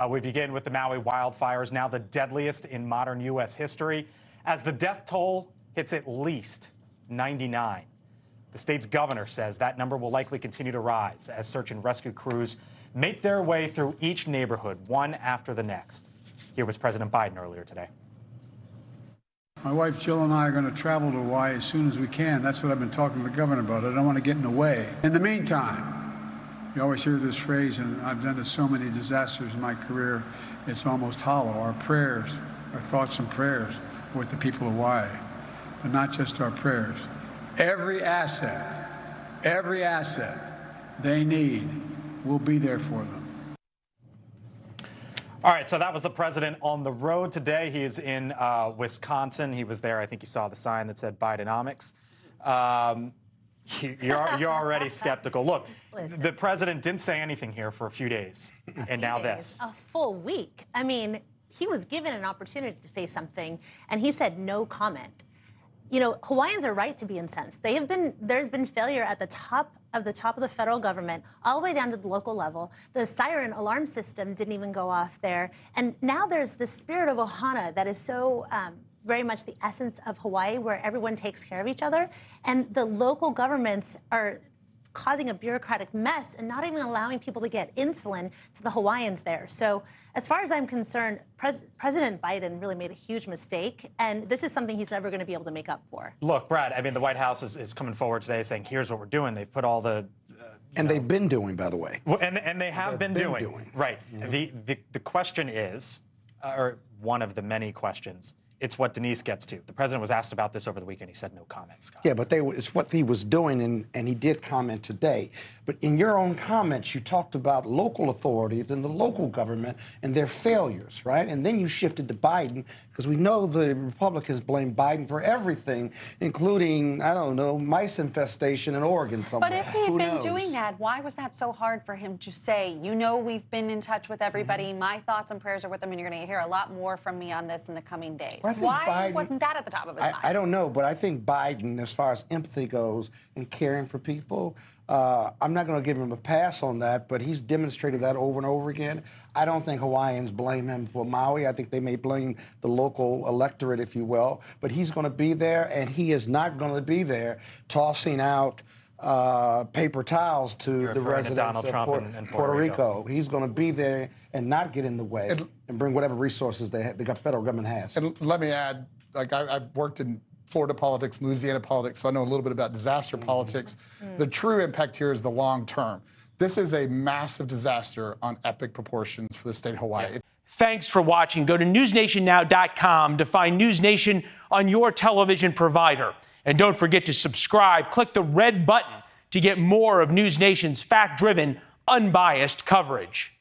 We begin with the Maui wildfires, now the deadliest in modern U.S. history, as the death toll hits at least 99. The state's governor says that number will likely continue to rise as search and rescue crews make their way through each neighborhood, one after the next. Here was President Biden earlier today. My wife Jill and I are going to travel to Hawaii as soon as we can. That's what I've been talking to the governor about. I don't want to get in the way. In the meantime, you always hear this phrase, and I've done so many disasters in my career, it's almost hollow. Our prayers, our thoughts and prayers are with the people of Hawaii, but not just our prayers. Every asset they need, we'll be there for them. All right, so that was the president on the road today. He is in Wisconsin. He was there. I think you saw the sign that said Bidenomics. You're already skeptical. Look, listen, the president didn't say anything here for a few days, and now this. A full week. I mean, he was given an opportunity to say something, and he said no comment. You know, Hawaiians are right to be incensed. There's been failure at the top of the federal government, all the way down to the local level. The siren alarm system didn't even go off there. And now there's the spirit of ohana that is so very much the essence of Hawaii, where everyone takes care of each other. And the local governments are causing a bureaucratic mess and not even allowing people to get insulin to the Hawaiians there. So as far as I'm concerned, President Biden really made a huge mistake, and this is something he's never going to be able to make up for. Look, Brad, I mean, the White House is coming forward today saying, here's what we're doing. They've put all the... they've been doing, by the way. Well, and they have been doing. Right. Mm-hmm. The question is, or one of the many questions, it's what Denise gets to. The president was asked about this over the weekend. He said no comments, Scott. Yeah, but it's what he was doing, and he did comment today. But in your own comments, you talked about local authorities and the local government and their failures, right? And then you shifted to Biden, because we know the Republicans blame Biden for everything, including, I don't know, mice infestation in Oregon somewhere. But if he had been doing that, why was that so hard for him to say, you know, we've been in touch with everybody, my thoughts and prayers are with them, and you're going to hear a lot more from me on this in the coming days? Why wasn't that at the top of his mind? I don't know, but I think Biden, as far as empathy goes and caring for people, I'm not going to give him a pass on that, but he's demonstrated that over and over again. I don't think Hawaiians blame him for Maui. I think they may blame the local electorate, if you will. But he's going to be there, and he is not going to be there tossing out paper towels to the residents of Puerto Rico. He's going to be there and not get in the way and bring whatever resources the federal government has. And let me add, like I've worked in Florida politics, Louisiana politics, so I know a little bit about disaster politics. The true impact here is the long term. This is a massive disaster on epic proportions for the state of Hawaii. Yeah. Thanks for watching. Go to newsnationnow.com to find NewsNation on your television provider. And don't forget to subscribe. Click the red button to get more of NewsNation's fact-driven, unbiased coverage.